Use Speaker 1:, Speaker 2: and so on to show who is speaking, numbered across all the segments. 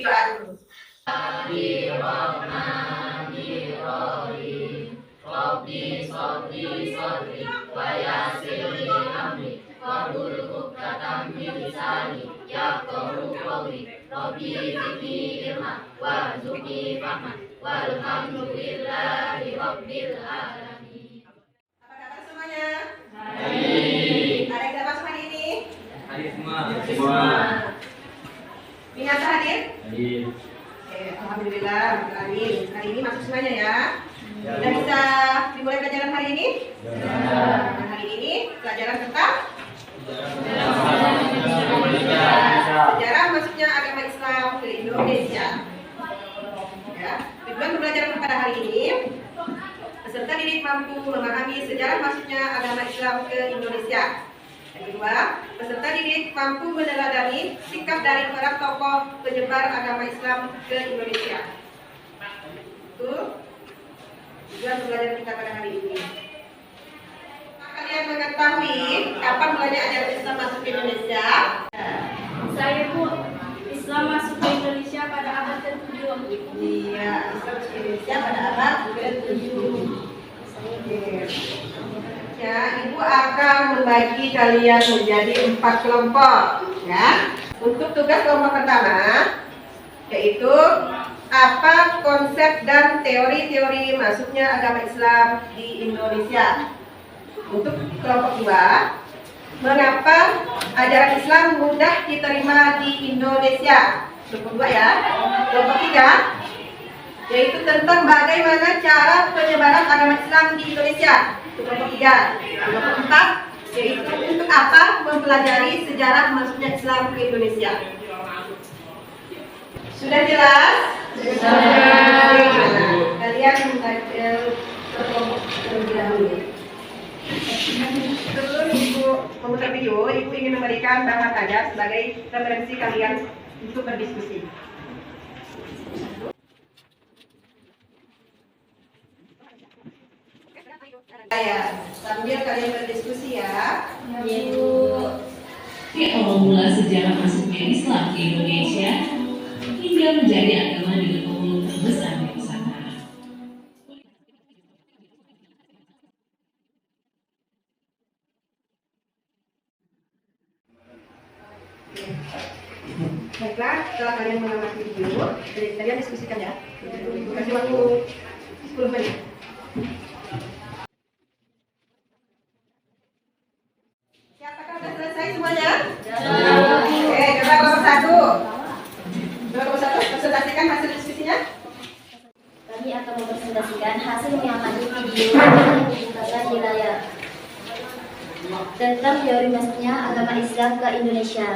Speaker 1: doa dulu. Apa kabar semuanya? Baik. Ada yang dapat masuk hari ini?
Speaker 2: Hadir semua.
Speaker 1: Minat hadir?
Speaker 2: Hadir.
Speaker 1: Oke, alhamdulillah. Hari ini masuk semuanya ya. Sudah bisa dimulai pelajaran hari ini? Nah, hari ini pelajaran tentang sejarah masuknya agama Islam ke Indonesia. Ya, tujuan pembelajaran pada hari ini, peserta didik mampu memahami sejarah masuknya agama Islam ke Indonesia. Yang kedua, peserta didik mampu meneladani sikap dari para tokoh penyebar agama Islam ke Indonesia. Itu tujuan pembelajaran kita pada hari ini. Kalian mengetahui kapan mulanya ajaran Islam masuk ke Indonesia?
Speaker 3: Saya Bu, Islam masuk ke Indonesia pada abad ke-7.
Speaker 1: Iya, Islam masuk ke Indonesia pada abad ke-7. Oke. Ya, Ibu akan membagi kalian menjadi 4 kelompok, ya. Untuk tugas kelompok pertama, yaitu apa konsep dan teori-teori masuknya agama Islam di Indonesia. Untuk kelompok 2, mengapa ajaran Islam mudah diterima di Indonesia. Kelompok 2 ya. Kelompok 3, yaitu tentang bagaimana cara penyebaran agama Islam di Indonesia. Kelompok 3. Kelompok 4, yaitu untuk apa mempelajari sejarah masuknya Islam ke Indonesia. Sudah jelas? Sudah. Kalian ke kelompok terlebih dahulu. Sebelum Ibu memutar video, Ibu ingin memberikan bahan saja sebagai referensi kalian untuk berdiskusi. Ya, sambil kalian berdiskusi ya.
Speaker 4: Awal mula sejarah masuknya Islam ke Indonesia hingga menjadi agama dengan penghulu terbesar di Nusantara.
Speaker 1: Baiklah, setelah kalian mengamati video, kalian diskusikan ya. Kasih waktu 10 menit. Siapakah sudah selesai semuanya? Oke, coba kelompok 1. Kelompok 1, presentasikan hasil diskusinya.
Speaker 3: Kami akan mempresentasikan hasil mengamati video yang dibukakan di layar tentang teori masuknya agama Islam ke Indonesia.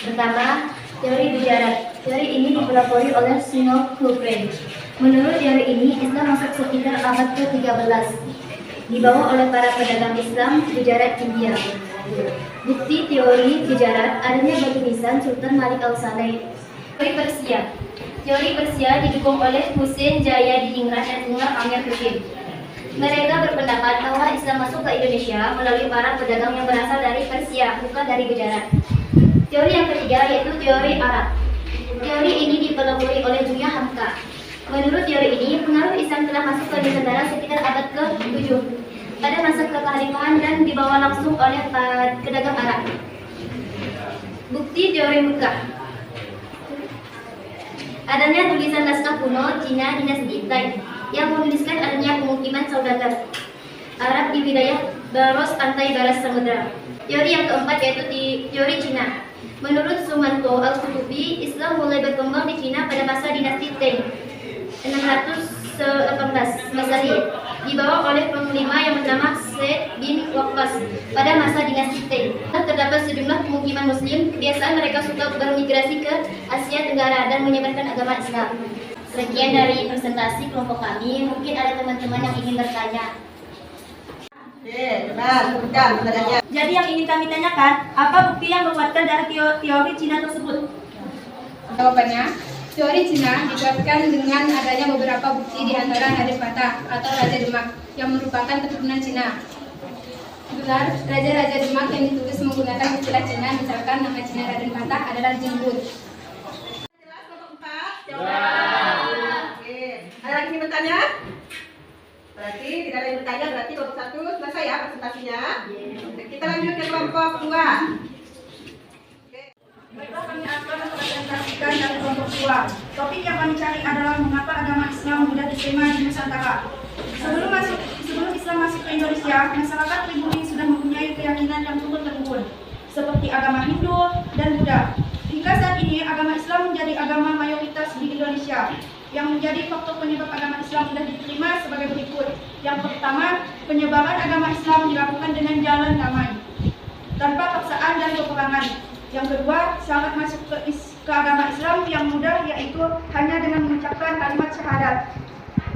Speaker 3: Pertama, teori Gujarat. Teori ini dipelopori oleh Sino Kubren. Menurut teori ini, Islam masuk sekitar abad ke-13, dibawa oleh para pedagang Islam Gujarat, India. Bukti teori Gujarat adanya batu nisan Sultan Malik Al-Saleh. Teori Persia. Teori Persia didukung oleh Hussein Jaya Diningrat dan Umar Amir Hussein. Mereka berpendapat bahwa Islam masuk ke Indonesia melalui para pedagang yang berasal dari Persia, bukan dari Gujarat. Teori yang ketiga yaitu teori Arab. Teori ini dipelopori oleh Julia Hamka. Menurut teori ini, pengaruh Islam telah masuk ke Nusantara sekitar abad ke-7 pada masa kekhalifahan dan dibawa langsung oleh pedagang Arab. Bukti teori Mekah. Adanya tulisan naskah kuno Cina dinasti Itai yang menuliskan adanya pemukiman saudagar Arab di wilayah baros pantai barat samudra. Teori yang keempat yaitu teori Cina. Menurut Sumanto Al-Qutubi, Islam mulai berkembang di Cina pada masa dinasti Tang 618 Masehi, dibawa oleh panglima yang bernama Said bin Waqqas pada masa dinasti Tang. Terdapat sejumlah pemukiman Muslim. Kebiasaan mereka suka bermigrasi ke Asia Tenggara dan menyebarkan agama Islam. Sekian dari presentasi kelompok kami. Mungkin ada teman-teman yang ingin bertanya.
Speaker 1: Oke, coba sebutkan pertanyaannya.
Speaker 5: Jadi yang ingin kami tanyakan, apa bukti yang menguatkan dari teori Cina tersebut?
Speaker 6: Jawabannya, teori Cina dikuatkan dengan adanya beberapa bukti di antara Raden Patah atau Raja Demak yang merupakan keturunan Cina. Gelar Raja-Raja Demak yang ditulis menggunakan istilah Cina, misalkan nama Cina Raden Patah adalah Jingbut.
Speaker 1: Jelas kelompok 4? Oke. Ada lagi yang bertanya? Berarti tidak ada yang bertanya, berarti kelompok 1 selesai ya presentasinya. Oke, kita lanjut ke kelompok 2.
Speaker 5: Baiklah, kami akan mempresentasikan dari kelompok 2. Topik yang kami cari adalah mengapa agama Islam mudah diterima di Nusantara. Sebelum Islam masuk ke Indonesia, masyarakat pribumi sudah mempunyai keyakinan yang turun-temurun, seperti agama Hindu dan Buddha. Hingga saat ini, agama Islam menjadi agama mayoritas di Indonesia. Yang menjadi faktor penyebab agama Islam mudah diterima sebagai berikut. Yang pertama, penyebaran agama Islam dilakukan dengan jalan damai, tanpa paksaan dan peperangan. Yang kedua, syarat masuk ke agama Islam yang mudah, yaitu hanya dengan mengucapkan kalimat syahadat.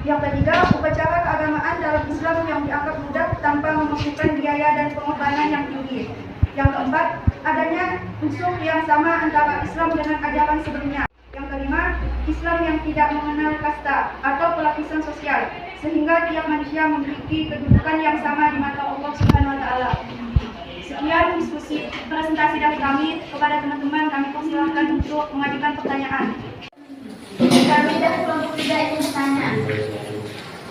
Speaker 5: Yang ketiga, upacara keagamaan dalam Islam yang dianggap mudah tanpa memerlukan biaya dan pengorbanan yang tinggi. Yang keempat, adanya unsur yang sama antara Islam dengan ajaran sebelumnya. Yang kelima, Islam yang tidak mengenal kasta atau pelapisan sosial, sehingga tiap manusia memiliki kedudukan yang sama di mata Allah Subhanahu wa Ta'ala. Sekian diskusi presentasi dari kami. Kepada teman-teman, kami persilahkan untuk mengajukan pertanyaan.
Speaker 3: Kami dari kelompok 3 ingin bertanya.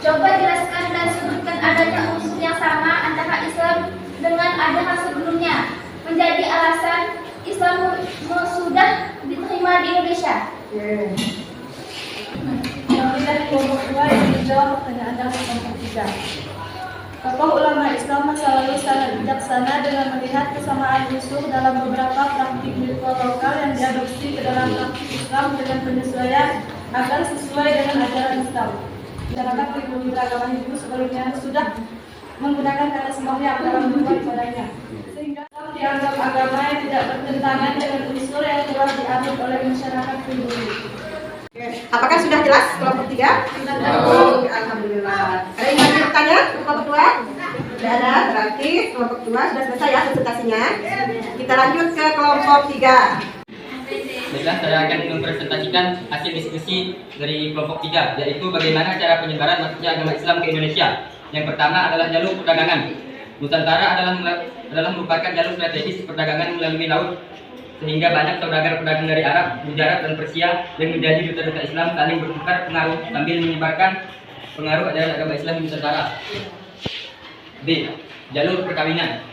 Speaker 3: Coba jelaskan dan sebutkan adanya unsur yang sama antara Islam dengan ajaran sebelumnya menjadi alasan Islam sudah diterima di Indonesia.
Speaker 5: Kami dari kelompok 2 yang menjawab pertanyaan dari kelompok 3. Tokoh ulama Islam masa lalu sangat bijaksana dengan melihat kesamaan unsur dalam beberapa praktik ritual lokal yang diadopsi ke dalam praktik Islam dengan penyesuaian agar sesuai dengan ajaran Islam. Masyarakat pribumi beragama Hindu sebelumnya sudah menggunakan kata sembahyang dalam berbuat ibadahnya, sehingga Islam dianggap agama yang tidak bertentangan dengan unsur yang telah dianut oleh masyarakat pribumi.
Speaker 1: Apakah sudah jelas kelompok 3? Oke, alhamdulillah. Ada yang ingin bertanya kelompok 2? Tidak ada, berarti kelompok 2 sudah selesai ya presentasinya. Kita lanjut ke kelompok 3.
Speaker 2: Baiklah, saya akan mempresentasikan hasil diskusi dari kelompok 3, yaitu bagaimana cara penyebaran masuknya agama Islam ke Indonesia. Yang pertama adalah jalur perdagangan. Nusantara adalah merupakan jalur strategis perdagangan melalui laut, sehingga banyak saudagar pedagang dari Arab, Gujarat, dan Persia yang menjadi duta-duta Islam saling bertukar pengaruh sambil menyebarkan pengaruh ajaran agama Islam di Nusantara. B. Jalur perkawinan.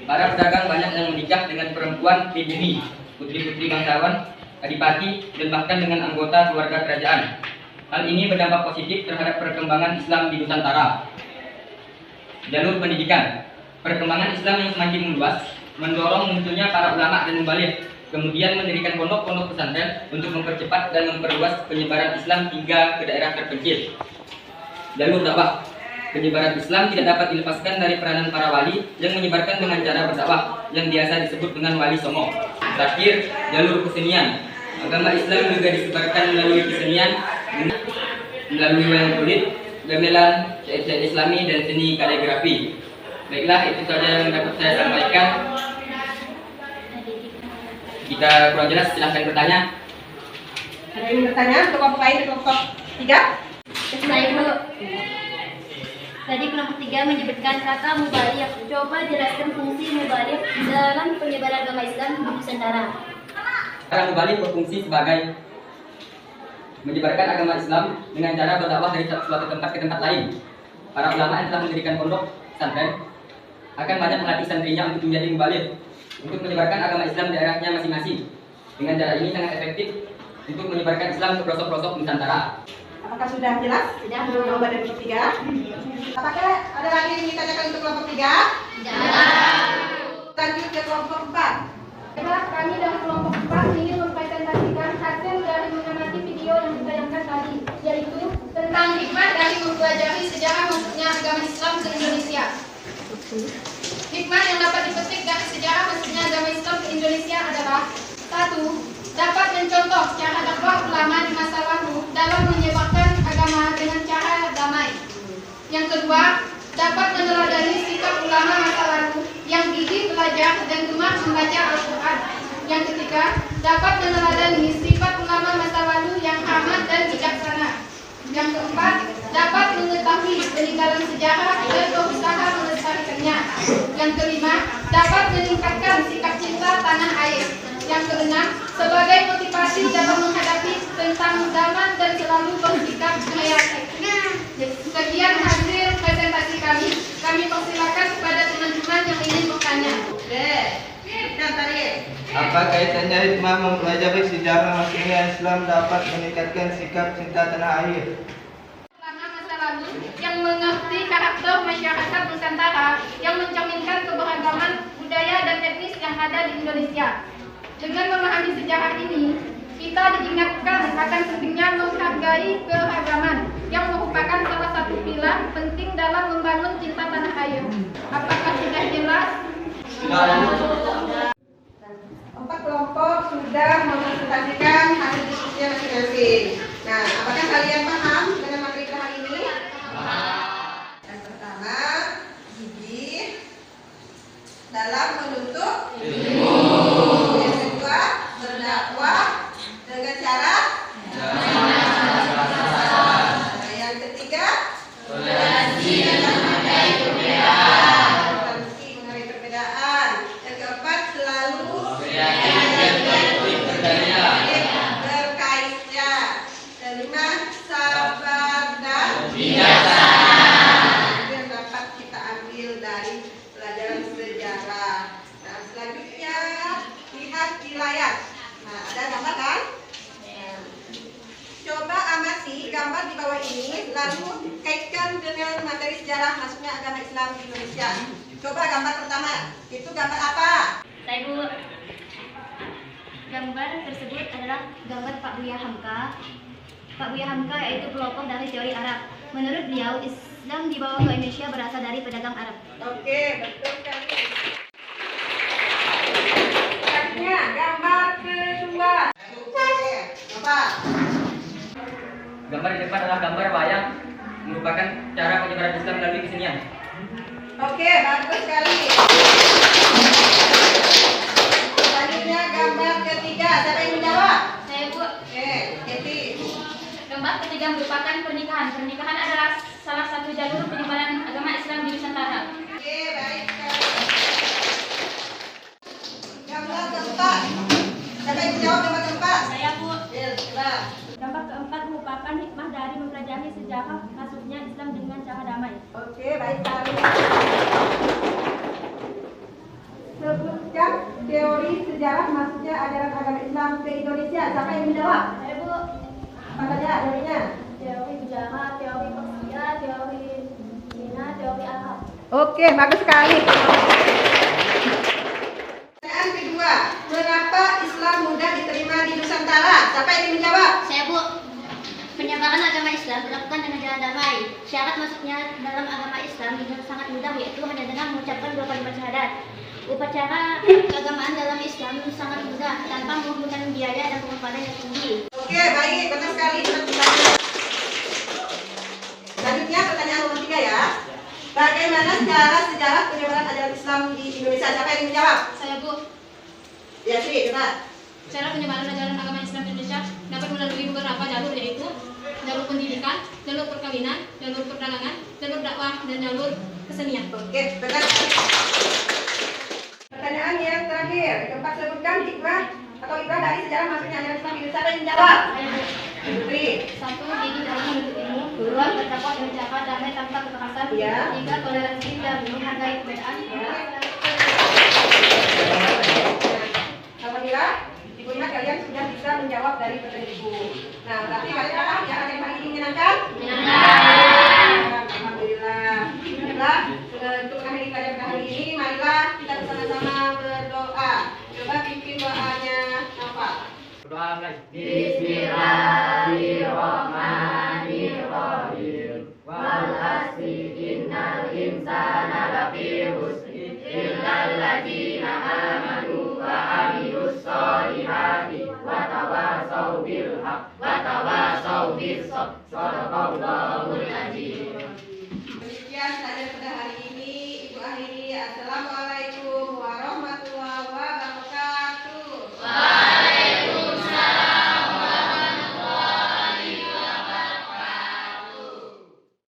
Speaker 2: Para pedagang banyak yang menikah dengan perempuan pribumi, putri-putri bangsawan, adipati, dan bahkan dengan anggota keluarga kerajaan. Hal ini berdampak positif terhadap perkembangan Islam di Nusantara. Jalur pendidikan. Perkembangan Islam yang semakin meluas mendorong munculnya para ulama dan mubaligh, kemudian mendirikan pondok-pondok pesantren untuk mempercepat dan memperluas penyebaran Islam hingga ke daerah terpencil. Jalur dakwah. Penyebaran Islam tidak dapat dilepaskan dari peranan para wali yang menyebarkan dengan cara berdakwah yang biasa disebut dengan wali songo. Terakhir, jalur kesenian. Agama Islam juga disebarkan melalui kesenian, melalui wayang kulit, gamelan, syair-syair Islami, dan seni kaligrafi. Baiklah, itu saja yang dapat saya sampaikan. Jika kurang jelas, silahkan bertanya.
Speaker 1: Ada yang bertanya untuk kelompok lain, kelompok 3?
Speaker 3: Saya dulu. Tadi kelompok 3 menyebutkan kata mubaligh. Coba jelaskan fungsi mubaligh dalam penyebaran agama Islam di Nusantara.
Speaker 2: Para mubaligh berfungsi sebagai menyebarkan agama Islam dengan cara berdakwah dari suatu tempat ke tempat lain. Para ulama yang telah mendirikan pondok pesantren akan banyak melatih santrinya untuk menjadi mubaligh, untuk menyebarkan agama Islam di daerahnya masing-masing. Dengan cara ini sangat efektif untuk menyebarkan Islam ke pelosok-pelosok Nusantara.
Speaker 1: Apakah sudah jelas?
Speaker 3: Sudah.
Speaker 1: Jawaban dari kelompok 3. Apakah ada lagi yang ditanyakan untuk kelompok 3? Lanjut ke kelompok 4.
Speaker 6: Baiklah, kami dari kelompok 4 ingin mempresentasikan hasil dari mengamati video yang ditayangkan tadi, yaitu tentang hikmah dari mempelajari sejarah masuknya agama Islam ke Indonesia. Hikmah yang dapat dipetik dari sejarah masuknya agama Islam ke Indonesia adalah: 1. Dapat mencontoh cara dakwah ulama di masa lalu dalam menyebarkan agama dengan cara damai. Yang kedua, dapat meneladani sikap ulama masa lalu yang gigih belajar dan gemar membaca Al-Quran. Yang ketiga, dapat meneladani sifat ulama masa lalu yang amat dan bijaksana. Yang keempat, dapat mengetahui peninggalan sejarah dan berusaha melestarikannya. Yang kelima, dapat meningkatkan sikap cinta tanah air. Yang keenam, sebagai motivasi dalam menghadapi tentang
Speaker 7: Apa kaitannya hikmah mempelajari sejarah masuknya Islam dapat meningkatkan sikap cinta tanah air?
Speaker 6: Ulama masa lalu yang mengerti karakter masyarakat Nusantara yang mencerminkan keberagaman budaya dan etnis yang ada di Indonesia. Dengan memahami sejarah ini, kita diingatkan akan pentingnya menghargai keragaman yang merupakan salah satu pilar penting dalam membangun cinta tanah air. Apakah sudah jelas?
Speaker 1: Empat kelompok sudah mempresentasikan hasil diskusinya masing-masing. Nah, apakah kalian paham dengan materi kita hari ini? Yang pertama, gigi dalam menuntut ilmu. Yang kedua, berdakwah dengan cara. Nah, yang ketiga, toleransi mengenai perbedaan. Yang keempat, selalu berkaisya. Kelima, sabar dan bijaksana. Yang dapat kita ambil dari pelajaran sejarah. Nah, selanjutnya lihat di layar. Nah, ada gambar kan? Nah, coba amati gambar di bawah ini, lalu kaitkan dengan materi sejarah masuknya agama Islam di Indonesia. Coba gambar pertama, itu gambar apa?
Speaker 3: Saya Bu. Gambar tersebut adalah gambar Pak Buya Hamka. Pak Buya Hamka yaitu pelopor dari teori Arab. Menurut beliau, Islam dibawa ke Indonesia berasal dari pedagang Arab.
Speaker 1: Oke, betul sekali. Selanjutnya, gambar kedua. Oke, apa?
Speaker 2: Gambar di depan adalah gambar wayang, merupakan cara penyebaran Islam melalui kesenian.
Speaker 1: Oke, bagus sekali. Selanjutnya, gambar ketiga. Siapa yang menjawab?
Speaker 3: Saya Bu.
Speaker 1: Oke, Keti.
Speaker 3: Gambar ketiga merupakan pernikahan. Pernikahan adalah salah satu jalur penyebaran agama Islam di Nusantara.
Speaker 1: Oke, baik sekali. Gambar keempat. Siapa yang menjawab gambar keempat?
Speaker 3: Saya Bu.
Speaker 1: Coba.
Speaker 3: Gambar keempat merupakan hikmah dari mempelajari sejarah masuknya Islam dengan cara damai.
Speaker 1: Oke, baik sekali. Sebutkan teori sejarah masuknya ajaran agama Islam ke Indonesia. Siapa yang menjawab?
Speaker 3: Saya Bu.
Speaker 1: Apa saja teorinya?
Speaker 3: Teori sejarah, teori Persia, teori Cina, teori Arab.
Speaker 1: Oke, bagus sekali. Pertanyaan kedua, mengapa Islam mudah diterima di Nusantara? Siapa yang menjawab?
Speaker 3: Saya Bu. Penyebaran agama Islam dilakukan dengan jalan damai. Syarat masuknya dalam agama Islam sangat mudah, yaitu hanya dengan mengucapkan dua kalimat syahadat. Upacara keagamaan dalam Islam sangat mudah tanpa menggunakan biaya dan pengorbanan yang tinggi.
Speaker 1: Oke, baik, benar sekali. Selanjutnya pertanyaan nomor 3 ya. Bagaimana cara sejarah penyebaran ajaran Islam di Indonesia? Siapa yang menjawab?
Speaker 6: Saya Bu.
Speaker 1: Ya sih, coba.
Speaker 6: Cara penyebaran ajaran agama Islam di Indonesia dapat melalui beberapa jalur, yaitu jalur pendidikan, jalur perkawinan, jalur perdagangan, jalur dakwah, dan jalur kesenian.
Speaker 1: Oke, benar. Pertanyaan yang terakhir, keempat, sebutkan hikmah atau ibrah dari sejarah masuknya ajaran Islam di Indonesia. Siapa yang menjawab? Putri.
Speaker 3: Satu, gigi dalam menuntut ilmu. Dua, berdakwah dengan cara damai tanpa kekerasan.
Speaker 1: Iya.
Speaker 3: Tiga, toleransi dan menghargai perbedaan.
Speaker 1: Alhamdulillah, Ibu ingat kalian sudah bisa menjawab dari pertanyaan Ibu. Nah, berarti kalian paham ya hari ini menyenangkan? Menyenangkan. Alhamdulillah. Baiklah, untuk mengakhiri pelajaran hari ini, marilah kita bersama-sama berdoa. Coba pimpin doanya, Nafa.
Speaker 2: Berdoa mulai.
Speaker 3: Bismillah.